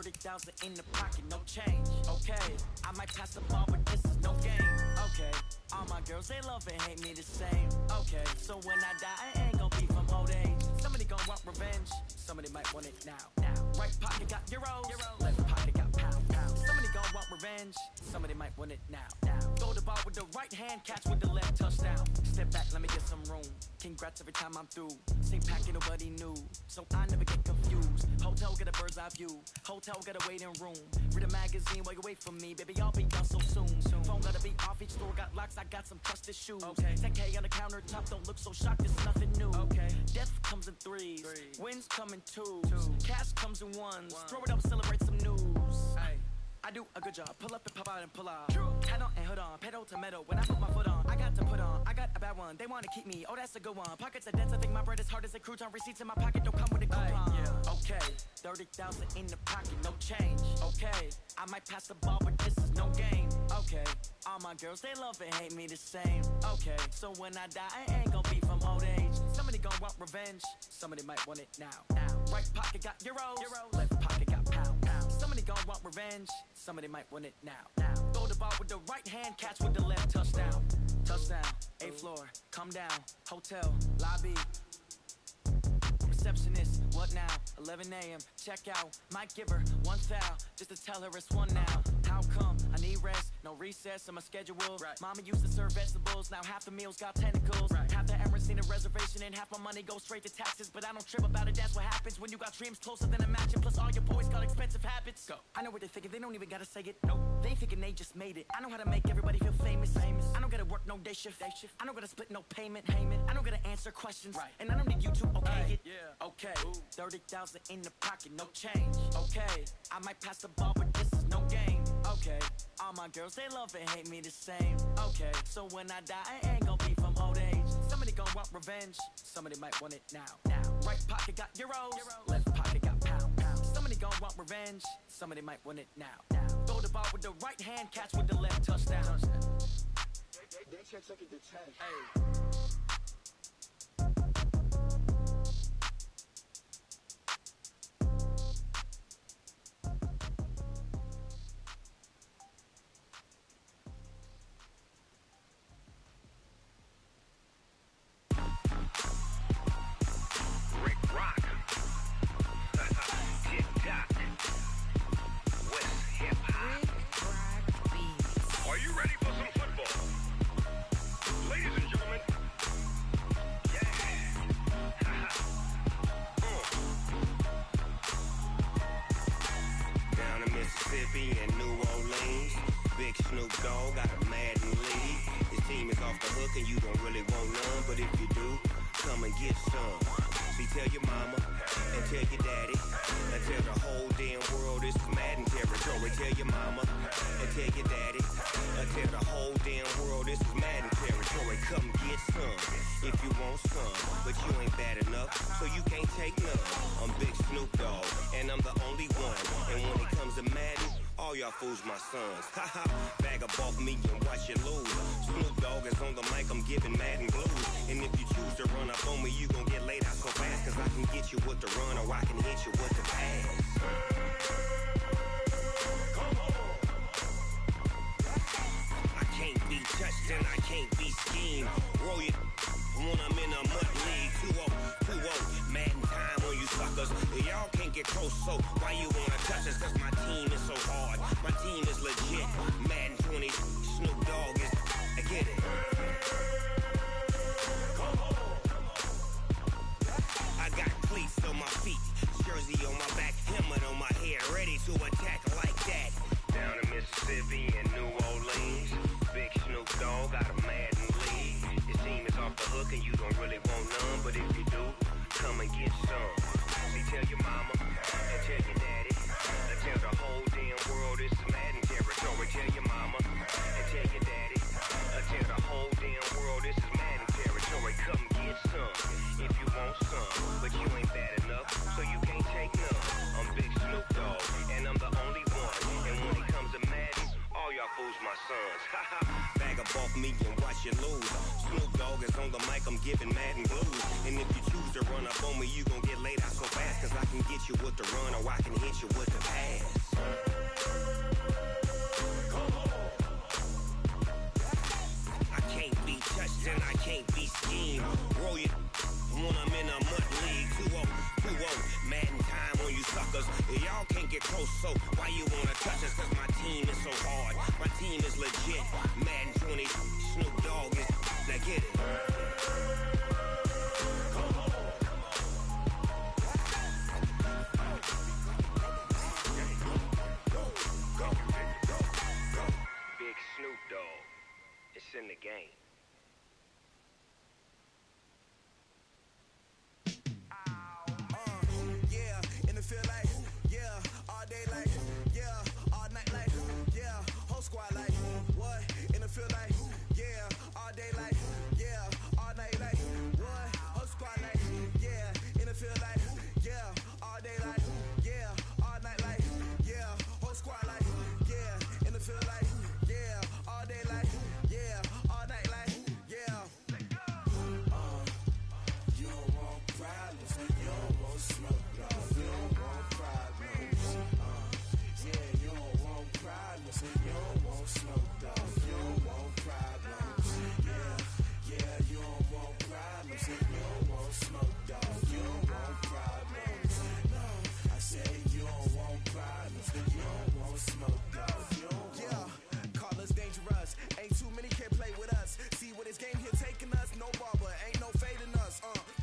30,000 in the pocket, no change. Okay, I might pass the ball, but this is no game. Okay, all my girls, they love and hate me the same. Okay, so when I die, I ain't gonna be from old age. Somebody gon' want revenge, somebody might want it now. Right pocket got euros, left pocket got pounds. Somebody gon' want revenge, somebody might want it now. Throw the ball with the right hand, catch with the left, touchdown. Step back, let me get some room. Congrats every time I'm through. Same packet, nobody knew, so I never get confused. Hotel get a bird's eye view, hotel get a waiting room. Read a magazine while you wait for me, baby, I'll be done so soon. Phone gotta be off, each store got locks, I got some trusted shoes. Okay, 10K on the countertop, don't look so shocked, it's nothing new. Okay, death comes in threes, wins come in twos, cash comes in ones. Throw it up, celebrate some news. Ay. I do a good job, pull up and pop out and pull out. Head on and hood on, pedal to metal. When I put my foot on, I got to put on. I got a bad one, they wanna keep me, oh that's a good one. Pockets are dense, I think my bread is hard as a crouton. Receipts in my pocket don't come with a coupon. Okay, 30,000 in the pocket, no change. Okay, I might pass the ball, but this is no game. Okay, all my girls, they love and hate me the same. Okay, so when I die, I ain't gonna be from old age. Somebody gon' want revenge, somebody might want it now. Right pocket got euros, left pocket got pounds. Somebody gon' want revenge, somebody might want it now. Throw the ball with the right hand, catch with the left, touchdown. Touchdown, 8th floor, come down, hotel, lobby. Receptionist, what now? 11 a.m., check out. Might give her one foul, just to tell her it's one now. How come? I need rest, no recess in my schedule. Mama used to serve vegetables, now half the meals got tentacles. Half the Emirates need a reservation and half my money goes straight to taxes. But I don't trip about it, that's what happens when you got dreams closer than a match. And plus all your boys got expensive habits. Go. I know what they're thinking, they don't even gotta say it. Nope. They ain't thinking they just made it. I know how to make everybody feel famous. I don't gotta work no day shift. I don't gotta split no payment. I don't gotta answer questions. And I don't need you to okay it. Okay, 30,000 in the pocket, no change. Okay, I might pass the ball, but this is no game. Okay, all my girls, they love and hate me the same. Okay, so when I die, I ain't gonna be from old age. Somebody gon' want revenge, somebody might want it now. Right pocket got euros, left pocket got pounds. Somebody gon' want revenge, somebody might want it now. Throw the ball with the right hand, catch with the left, touchdown. They took it to 10. My sons, haha, bag up off me and watch you lose. Snoop Dogg is on the mic, I'm giving Madden blues. And if you choose to run up on me, you gon' get laid out so fast. Cause I can get you with the run or I can hit you with the pass. Come on. I can't be touched and I can't be schemed. Roll it when I'm in a mud league. 2-0, Madden time on you suckers. Y'all can't get close, so why you wanna touch us? Cause my team is so hard. My team is legit. Madden 20, Snoop Dogg is. I get it. Come on. I got cleats on my feet, jersey on my back, helmet on my head, ready to attack like that. Down in Mississippi and New Orleans, Big Snoop Dogg got a Madden lead. Your team is off the hook and you don't really want none, but if you do, come and get some. See, tell your mama and tell your daddy. Tell the whole damn world this is Madden territory. Tell your mama and tell your daddy. Tell the whole damn world this is Madden territory. Come get some if you want some, but you ain't bad enough, so you can't take none. I'm Big Snoop Dogg, and I'm the only one. And when it comes to Madden, all y'all fools my sons. Bag up off me and watch you lose. Snoop Dogg is on the mic, I'm giving mad and blues. And if you choose to run up on me, you gon' get laid out so fast. Cause I can get you with the run or I can hit you with the pass. I can't be touched and I can't be schemed. Roll you when I'm in a mud league. 2-0, 2-0, Madden time on you suckers. Y'all can't get close, so why you wanna touch us? Cause my team is so hard, my team is legit. Madden 20, Snoop Dogg is, now get it. Big Snoop Dogg, it's in the game. Yeah, in the field like, yeah, all day like, yeah, all night like, yeah, whole squad like, what? In the field like, yeah, all day like, yeah, all night like, what? Whole squad like, yeah, in the field like, yeah, all day like, yeah, all night like, yeah, whole squad like, yeah, in the field like, yeah, all day like, yeah, all night like, yeah. You don't want problems, you don't want smoke, dog. You don't want problems. Yeah, you don't want problems, you don't want smoke, dog. You don't want problems. Yeah, you don't want problems, you don't want smoke, dog. You don't want problems. No, I said you don't want problems, you don't want smoke, dog. You don't want. Yeah, call us dangerous. Ain't too many can play with us. See where this game here taking us? No barber, ain't no fading us.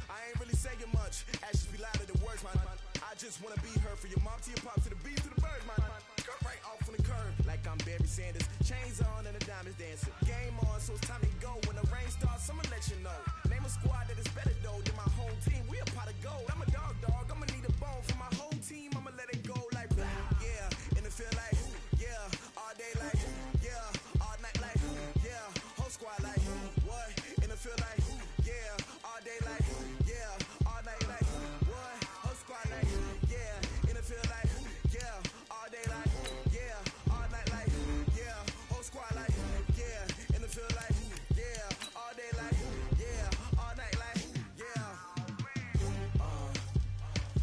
I ain't really saying much. Actions be louder than words, man. I just wanna be heard. For your mom to your pop to the beat to the bird, man. Cut right off on the curb, like I'm Barry Sanders. Chains on and the diamonds dancing. Game on, so it's time to go. When the rain starts, I'ma let you know. Name a squad that is better though than my home team. We a pot of gold. I'm a dog. I'ma need a bone for my whole team. I'ma let it go like blah. Yeah, in the field like, yeah, all day like, yeah, all night like, yeah, whole squad like, what? In the field like, yeah, all day like, yeah, all night like, what? Whole squad like, yeah, in the field like, yeah, all day like, yeah, all night like, yeah, whole squad like, yeah, in the field like, yeah, all day like, yeah, all night like, yeah.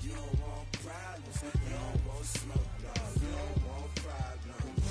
You don't want problems, you don't want smoke, dog. You don't want problems.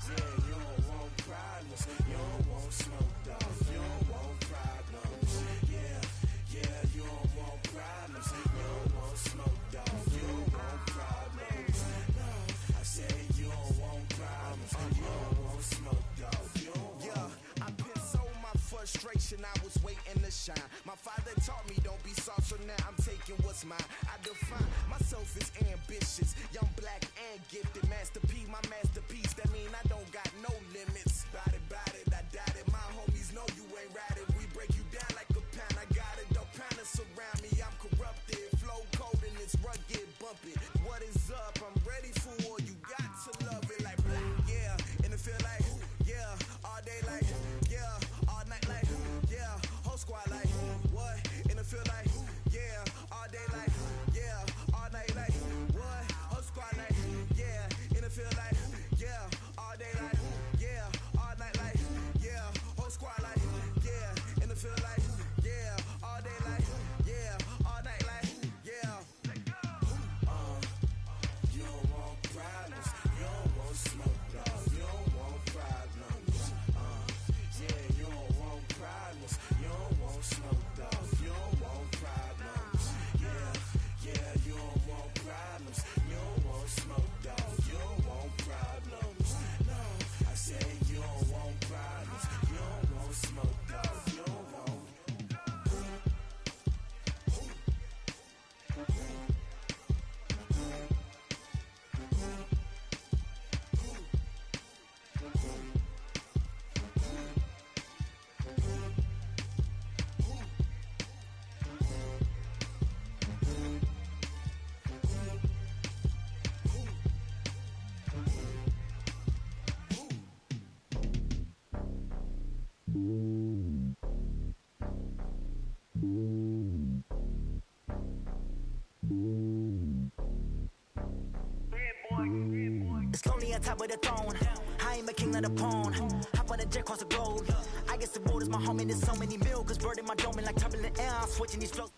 Yeah, you don't want problems, you don't want smoke, dog. You don't want problems. Yeah, you don't want problems, you don't want smoke, dog. You don't want problems. No, I said you don't want problems, you don't want smoke, dog. You don't want. Yeah, I put so my frustration, I was waiting to shine. My father taught me don't be soft, so now I'm taking what's mine. I define myself as ambitious, young, black, and gifted. Master P, my masterpiece. That mean I don't got no limits. Bout it, I doubt it. My homies know you ain't ride it. We break you down like a pound. I got it, don't pound it surround me. I'm corrupted, flow cold and it's rugged, bump it. What is up? I'm ready for war. You got to love it like black. Yeah, in the field like, yeah, all day like, yeah, all night like, yeah, whole squad like, what? In the field like, yeah, all day like, yeah, all night like, what? Whole squad like, yeah, in the field like, yeah, all day like, yeah, all night like, yeah, whole squad like, yeah, in the field like, yeah, all day like, yeah, all night like, yeah. You don't want problems, you don't want smoke, dog. You don't want problems. Yeah, you don't want problems, you don't want smoke, dog. You don't want problems. Yeah, you don't want problems, you don't want smoke, dog. You don't want problems. No, I said you don't want problems, you don't want smoke, dog. You don't want. Slowly on top of the throne. I ain't a king of the pawn. Hop on a jet across the globe. I guess the road is my home and there's so many mil. Cause bird in my dome and like turbulent air. I'm switching these flows.